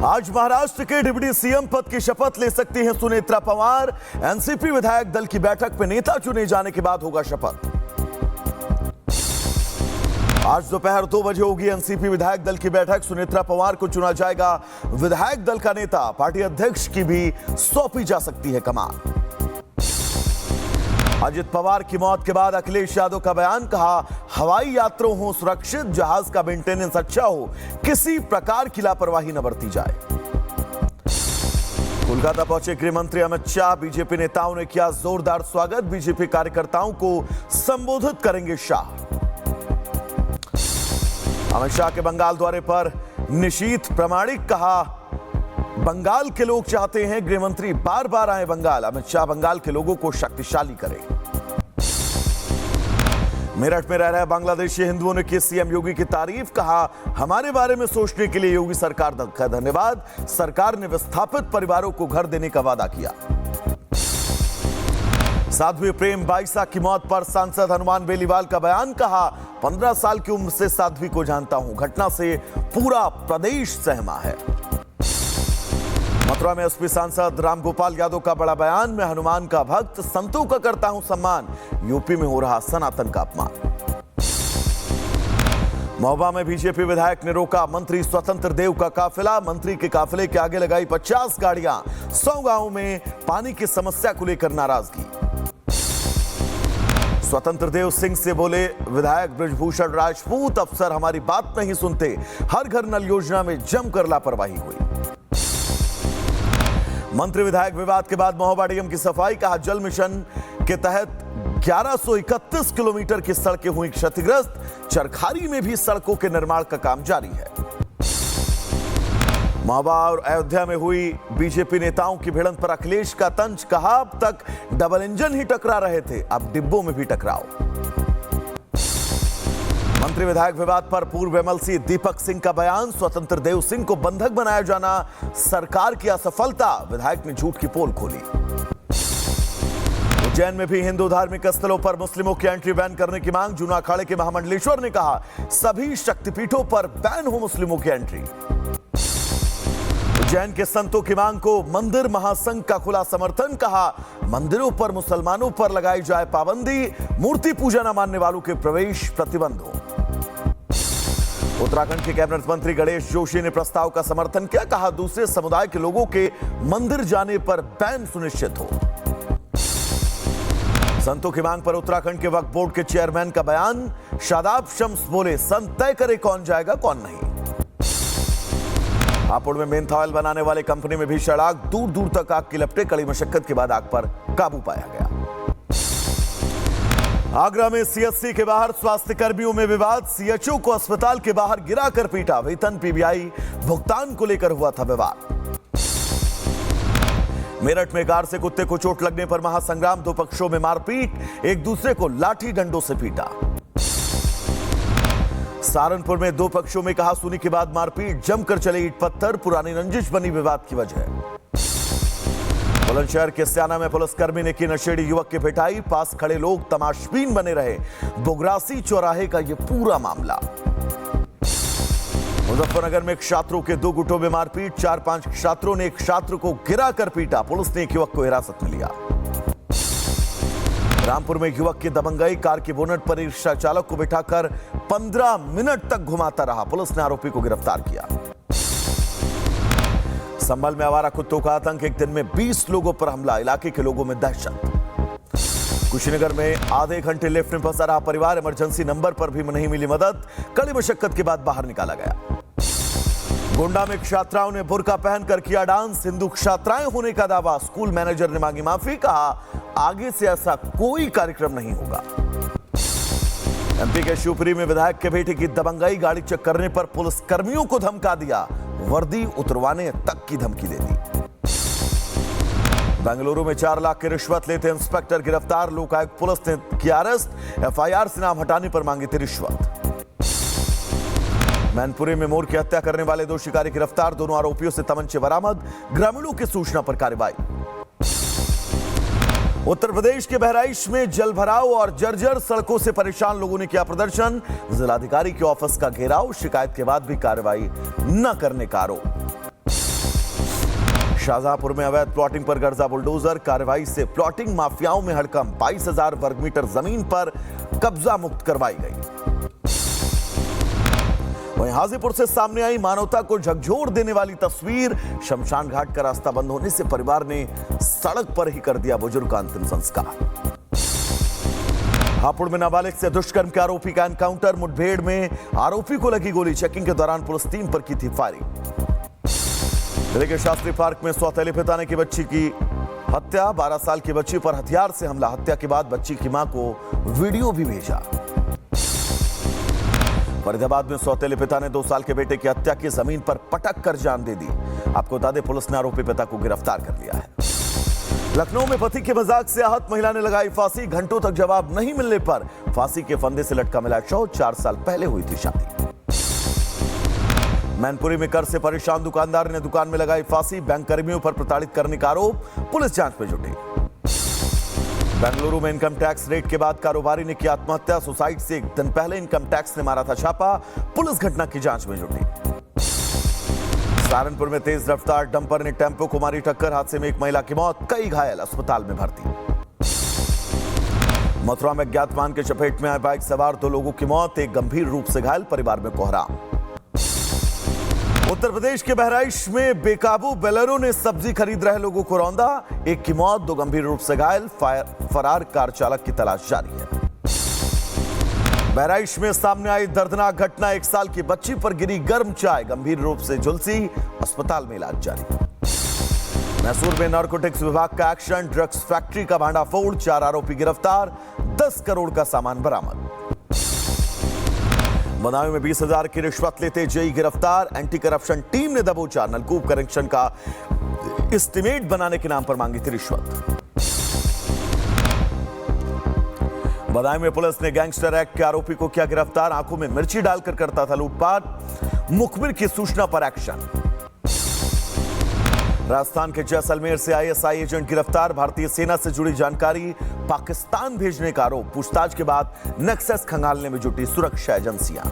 आज महाराष्ट्र के deputy CM पद की शपथ ले सकती हैं सुनेत्रा पवार। एनसीपी विधायक दल की बैठक में नेता चुने जाने के बाद होगा शपथ। आज दोपहर 2 बजे होगी एनसीपी विधायक दल की बैठक। सुनेत्रा पवार को चुना जाएगा विधायक दल का नेता। पार्टी अध्यक्ष की भी सौंपी जा सकती है कमान। अजित पवार की मौत के बाद अखिलेश यादव का बयान, कहा हवाई यात्रियों हो सुरक्षित, जहाज का मेंटेनेंस अच्छा हो, किसी प्रकार की लापरवाही न बरती जाए। कोलकाता पहुंचे गृह मंत्री अमित शाह। बीजेपी नेताओं ने किया जोरदार स्वागत। बीजेपी कार्यकर्ताओं को संबोधित करेंगे शाह। अमित शाह के बंगाल दौरे पर निशीथ प्रामाणिक, कहा बंगाल के लोग चाहते हैं गृह मंत्री बार बार आए बंगाल। अमित शाह बंगाल के लोगों को शक्तिशाली करें। मेरठ में रह रहे बांग्लादेशी हिंदुओं ने की सीएम योगी की तारीफ, कहा हमारे बारे में सोचने के लिए योगी सरकार का धन्यवाद। सरकार ने विस्थापित परिवारों को घर देने का वादा किया। साध्वी प्रेम बाईसा की मौत पर सांसद हनुमान बेलीवाल का बयान, कहा 15 साल की उम्र से साध्वी को जानता हूं, घटना से पूरा प्रदेश सहमा है। मथुरा में एसपी सांसद रामगोपाल यादव का बड़ा बयान, मैं हनुमान का भक्त, संतों का करता हूं सम्मान। यूपी में हो रहा सनातन का अपमान। महोबा में बीजेपी विधायक ने रोका मंत्री स्वतंत्र देव का काफिला। मंत्री के काफिले के आगे लगाई 50 गाड़ियां। 100 गांवों में पानी की समस्या को लेकर नाराजगी। स्वतंत्र देव सिंह से बोले विधायक ब्रजभूषण राजपूत, अफसर हमारी बात नहीं सुनते। हर घर नल योजना में जमकर लापरवाही हुई। मंत्री विधायक विवाद के बाद महोबा डीएम की सफाई, कहा जल मिशन के तहत 1131 किलोमीटर की सड़कें हुई क्षतिग्रस्त। चरखारी में भी सड़कों के निर्माण का काम जारी है। महोबा और अयोध्या में हुई बीजेपी नेताओं की भिड़ंत पर अखिलेश का तंज, कहा अब तक डबल इंजन ही टकरा रहे थे, अब डिब्बों में भी टकराओ। मंत्री विधायक विवाद पर पूर्व एमएलसी दीपक सिंह का बयान, स्वतंत्र देव सिंह को बंधक बनाया जाना सरकार की असफलता। विधायक ने झूठ की पोल खोली। उज्जैन में भी हिंदू धार्मिक स्थलों पर मुस्लिमों की एंट्री बैन करने की मांग। जूना अखाड़े के महामंडलेश्वर ने कहा सभी शक्तिपीठों पर बैन हो मुस्लिमों की एंट्री। उज्जैन के संतों की मांग को मंदिर महासंघ का खुला समर्थन, कहा मंदिरों पर मुसलमानों पर लगाई जाए पाबंदी, मूर्ति पूजा न मानने वालों के प्रवेश प्रतिबंध हो। उत्तराखंड के कैबिनेट मंत्री गणेश जोशी ने प्रस्ताव का समर्थन किया, कहा दूसरे समुदाय के लोगों के मंदिर जाने पर बैन सुनिश्चित हो। संतों की मांग पर उत्तराखंड के वक्फ बोर्ड के चेयरमैन का बयान, शादाब शम्स बोले संत तय करे कौन जाएगा कौन नहीं। हापुड़ में मेंथा ऑयल बनाने वाले कंपनी में भीषण आग, दूर दूर तक आग की लपटें। कड़ी मशक्कत के बाद आग पर काबू पाया गया। आगरा में सीएचसी के बाहर स्वास्थ्य कर्मियों में विवाद। सीएचओ को अस्पताल के बाहर गिराकर पीटा। वेतन पीबीआई भुगतान को लेकर हुआ था विवाद। मेरठ में कार से कुत्ते को चोट लगने पर महासंग्राम, 2 पक्षों में मारपीट, एक दूसरे को लाठी डंडों से पीटा। सहारनपुर में 2 पक्षों में कहासुनी के बाद मारपीट, जमकर चले ईंट पत्थर, पुरानी रंजिश बनी विवाद की वजह। बुलंदशहर के स्याना में पुलिसकर्मी ने की नशेड़ी युवक की पिटाई। पास खड़े लोग तमाशबीन बने रहे। बोगरासी चौराहे का यह पूरा मामला। मुजफ्फरनगर में छात्रों के 2 गुटों में मारपीट। 4-5 छात्रों ने एक छात्र को गिराकर पीटा। पुलिस ने एक युवक को हिरासत में लिया। रामपुर में युवक की दबंगई, कार के बोनट पर रिक्शा चालक को बिठाकर 15 मिनट तक घुमाता रहा। पुलिस ने आरोपी को गिरफ्तार किया। संभल में आवारा कुत्तों का आतंक, एक दिन में 20 लोगों पर हमला, इलाके के लोगों में दहशत। कुशीनगर में आधे घंटे लिफ्ट में फंसा रहा परिवार, इमरजेंसी नंबर पर भी नहीं मिली मदद। कड़ी मशक्कत के बाद बाहर निकाला गया। गोंडा में छात्राओं ने बुर्का पहनकर किया डांस। हिंदू छात्राएं होने का दावा, स्कूल मैनेजर ने मांगी माफी, कहा आगे से ऐसा कोई कार्यक्रम नहीं होगा। एमपी के शिवपुरी में विधायक के बेटे की दबंगई, गाड़ी चेक करने पर पुलिस कर्मियों को धमका दिया, वर्दी उतरवाने तक की धमकी दे दी। बेंगलुरु में 4 लाख की रिश्वत लेते इंस्पेक्टर गिरफ्तार। लोकायुक्त पुलिस ने किया अरेस्ट। एफआईआर से नाम हटाने पर मांगी थी रिश्वत। मैनपुरी में मोर की हत्या करने वाले 2 शिकारी गिरफ्तार। दोनों आरोपियों से तमंचे बरामद। ग्रामीणों की सूचना पर कार्रवाई। उत्तर प्रदेश के बहराइच में जलभराव और जर्जर सड़कों से परेशान लोगों ने किया प्रदर्शन। जिलाधिकारी के ऑफिस का घेराव, शिकायत के बाद भी कार्रवाई न करने का आरोप। शाहजहांपुर में अवैध प्लॉटिंग पर गर्जा बुलडोजर, कार्रवाई से प्लॉटिंग माफियाओं में हड़कंप। 22,000 वर्ग मीटर जमीन पर कब्जा मुक्त करवाई गई। वहीं हाजीपुर से सामने आई मानवता को झकझोर देने वाली तस्वीर। शमशान घाट का रास्ता बंद होने से परिवार ने सड़क पर ही कर दिया बुजुर्ग का अंतिम संस्कार। हापुड़ में नाबालिग से दुष्कर्म के आरोपी का एनकाउंटर। मुठभेड़ में आरोपी को लगी गोली। चेकिंग के दौरान पुलिस टीम पर की थी फायरिंग। जिले के शास्त्री पार्क में सौतेले पिता ने की बच्ची की हत्या। 12 साल की बच्ची पर हथियार से हमला। हत्या के बाद बच्ची की मां को वीडियो भी भेजा। फरीदाबाद में सौतेले पिता ने 2 साल के बेटे की हत्या की। जमीन पर पटक कर जान दे दी। आपको बता दें, पुलिस ने आरोपी पिता को गिरफ्तार कर लिया है। लखनऊ में पति के मजाक से आहत महिला ने लगाई फांसी। घंटों तक जवाब नहीं मिलने पर फांसी के फंदे से लटका मिला शव। 4 साल पहले हुई थी शादी। मैनपुरी में कर से परेशान दुकानदार ने दुकान में लगाई फांसी। बैंक कर्मियों पर प्रताड़ित करने का आरोप। पुलिस जांच में जुटी। बेंगलुरु में इनकम टैक्स रेड के बाद कारोबारी ने की आत्महत्या। सुसाइड से 1 दिन पहले इनकम टैक्स ने मारा था छापा। पुलिस घटना की जांच में जुटी। सहारनपुर में तेज रफ्तार डंपर ने टेंपो को मारी टक्कर। हादसे में 1 महिला की मौत, कई घायल, अस्पताल में भर्ती। मथुरा में अज्ञात वाहन के चपेट में आए बाइक सवार 2 लोगों की मौत, 1 गंभीर रूप से घायल, परिवार में कोहराम। उत्तर प्रदेश के बहराइच में बेकाबू बेलेरो ने सब्जी खरीद रहे लोगों को रौंदा। 1 की मौत, 2 गंभीर रूप से घायल, फरार कार चालक की तलाश जारी है। बहराइच में सामने आई दर्दनाक घटना। 1 साल की बच्ची पर गिरी गर्म चाय, गंभीर रूप से झुलसी, अस्पताल में इलाज जारी। मैसूर में नारकोटिक्स विभाग का एक्शन। ड्रग्स फैक्ट्री का भांडाफोड़, 4 आरोपी गिरफ्तार, 10 करोड़ का सामान बरामद। बदायूं में 20,000 की रिश्वत लेते जेई गिरफ्तार। एंटी करप्शन टीम ने दबोचा। नलकूप कनेक्शन का एस्टीमेट बनाने के नाम पर मांगी थी रिश्वत। बदायूं में पुलिस ने गैंगस्टर एक्ट के आरोपी को किया गिरफ्तार। आंखों में मिर्ची डालकर करता था लूटपाट। मुखबिर की सूचना पर एक्शन। राजस्थान के जैसलमेर से आईएसआई एजेंट गिरफ्तार। भारतीय सेना से जुड़ी जानकारी पाकिस्तान भेजने का आरोप। पूछताछ के बाद नेक्सस खंगालने में जुटी सुरक्षा एजेंसियां।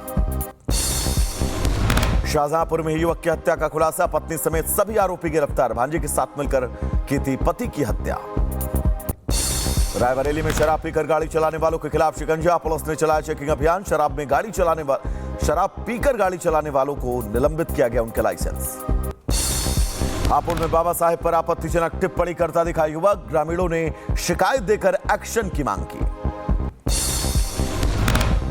शाहजहांपुर में युवक की हत्या का खुलासा। पत्नी समेत सभी आरोपी गिरफ्तार। भांजे के साथ मिलकर की थी पति की हत्या। रायबरेली में शराब पीकर गाड़ी चलाने वालों के खिलाफ शिकंजा। पुलिस ने चलाया चेकिंग अभियान। शराब पीकर गाड़ी चलाने वालों को निलंबित किया गया उनके लाइसेंस। हापुड़ में बाबा साहेब पर आपत्तिजनक टिप्पणी करता दिखा युवक। ग्रामीणों ने शिकायत देकर एक्शन की मांग की।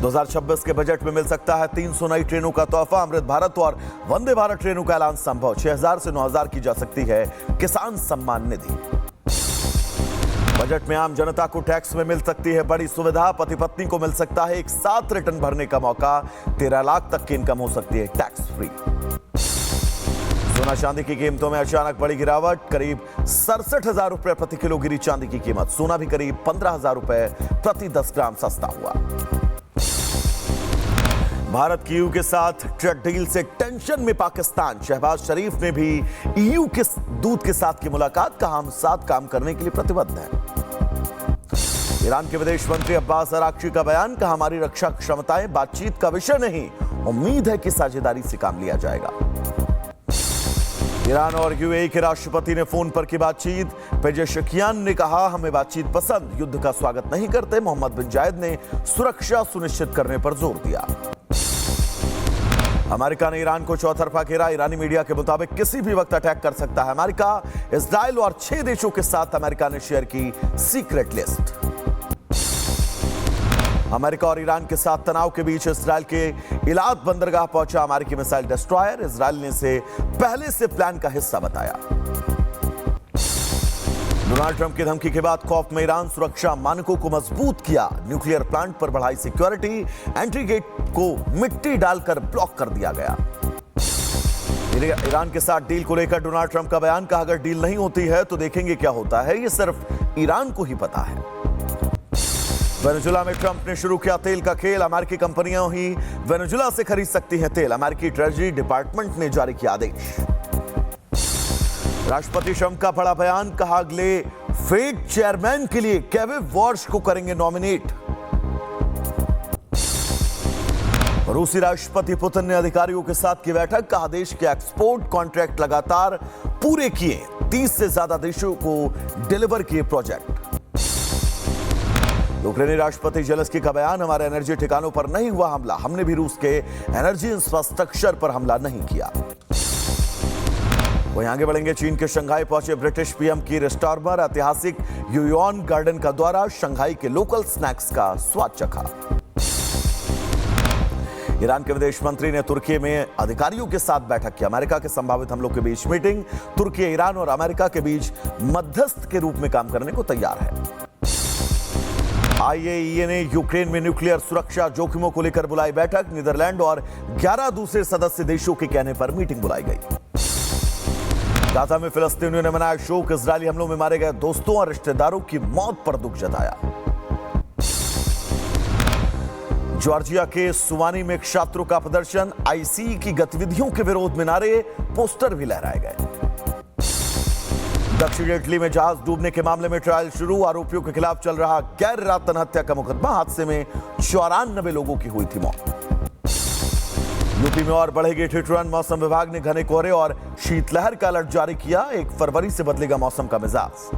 2026 के बजट में मिल सकता है 300 नई ट्रेनों का तोहफा। अमृत भारत और वंदे भारत ट्रेनों का ऐलान संभव। 6,000 से 9,000 की जा सकती है किसान सम्मान निधि। बजट में आम जनता को टैक्स में मिल सकती है बड़ी सुविधा। पति पत्नी को मिल सकता है एक साथ रिटर्न भरने का मौका। 13 लाख तक की इनकम हो सकती है टैक्स फ्री। सोना चांदी की कीमतों में अचानक बड़ी गिरावट। करीब 67,000 रुपए प्रति किलो गिरी चांदी की कीमत। सोना भी करीब 15,000 रुपए प्रति 10 ग्राम सस्ता हुआ। भारत की ईयू के साथ ट्रेड डील से टेंशन में पाकिस्तान। शहबाज शरीफ ने भी ईयू के दूत के साथ की मुलाकात। कहा, हम साथ काम करने के लिए प्रतिबद्ध हैं। ईरान के विदेश मंत्री अब्बास अराक्ची का बयान। कहा, हमारी रक्षा क्षमताएं बातचीत का विषय नहीं, उम्मीद है कि साझेदारी से काम लिया जाएगा। ईरान और यूएई के राष्ट्रपति ने फोन पर की बातचीत। पेजेशकियान ने कहा, हमें बातचीत पसंद, युद्ध का स्वागत नहीं करते। मोहम्मद बिन जायद ने सुरक्षा सुनिश्चित करने पर जोर दिया। अमेरिका ने ईरान को चौतरफा घेरा। ईरानी मीडिया के मुताबिक किसी भी वक्त अटैक कर सकता है अमेरिका। इजराइल और 6 देशों के साथ अमेरिका ने शेयर की सीक्रेट लिस्ट। अमेरिका और ईरान के साथ तनाव के बीच इजराइल के इलाद बंदरगाह पहुंचा अमेरिकी मिसाइल डिस्ट्रॉयर। इजराइल ने इसे पहले से प्लान का हिस्सा बताया। डोनाल्ड ट्रंप की धमकी के बाद खौफ में ईरान। सुरक्षा मानकों को मजबूत किया। न्यूक्लियर प्लांट पर बढ़ाई सिक्योरिटी। एंट्री गेट को मिट्टी डालकर ब्लॉक कर दिया गया। ईरान के साथ डील को लेकर डोनाल्ड ट्रंप का बयान। कहा, अगर डील नहीं होती है तो देखेंगे क्या होता है, ये सिर्फ ईरान को ही पता है। वेनेजुला में ट्रंप ने शुरू किया तेल का खेल। अमेरिकी कंपनियां ही वेनेजुला से खरीद सकती हैं तेल। अमेरिकी ट्रेजरी डिपार्टमेंट ने जारी किया आदेश। राष्ट्रपति ट्रंप का बड़ा बयान। कहा, अगले फेड चेयरमैन के लिए केविन वॉर्श को करेंगे नॉमिनेट। रूसी राष्ट्रपति पुतिन ने अधिकारियों के साथ की बैठक। कहा, देश के एक्सपोर्ट कॉन्ट्रैक्ट लगातार पूरे किए। 30 से ज्यादा देशों को डिलीवर किए प्रोजेक्ट। यूक्रेनी राष्ट्रपति जेलेंस्की का बयान, हमारे एनर्जी ठिकानों पर नहीं हुआ हमला, हमने भी रूस के एनर्जी इंफ्रास्ट्रक्चर पर हमला नहीं किया। वहीं आगे बढ़ेंगे, चीन के शंघाई पहुंचे ब्रिटिश पीएम कीर स्टारमर, ऐतिहासिक यूयॉन गार्डन का दौरा, शंघाई के लोकल स्नैक्स का स्वाद चखा। ईरान के विदेश मंत्री ने तुर्की में अधिकारियों के साथ बैठक की, अमेरिका के संभावित हमलों के बीच मीटिंग, तुर्की, ईरान और अमेरिका के बीच मध्यस्थ के रूप में काम करने को तैयार है। आईएईए ने यूक्रेन में न्यूक्लियर सुरक्षा जोखिमों को लेकर बुलाई बैठक, नीदरलैंड और 11 दूसरे सदस्य देशों के कहने पर मीटिंग बुलाई गई। गाजा में फिलिस्तीनियों ने मनाया शोक, इजरायली हमलों में मारे गए दोस्तों और रिश्तेदारों की मौत पर दुख जताया। जॉर्जिया के सुवानी में छात्रों का प्रदर्शन, आईसीई की गतिविधियों के विरोध में नारे, पोस्टर भी लहराए गए। दक्षिण इटली में जहाज डूबने के मामले में ट्रायल शुरू, आरोपियों के खिलाफ चल रहा गैर इरादतन हत्या का मुकदमा, हादसे में 94 लोगों की हुई थी मौत। यूपी में और बढ़ेगी ठिठुरन, मौसम विभाग ने घने कोहरे और शीतलहर का अलर्ट जारी किया, 1 फरवरी से बदलेगा मौसम का मिजाज।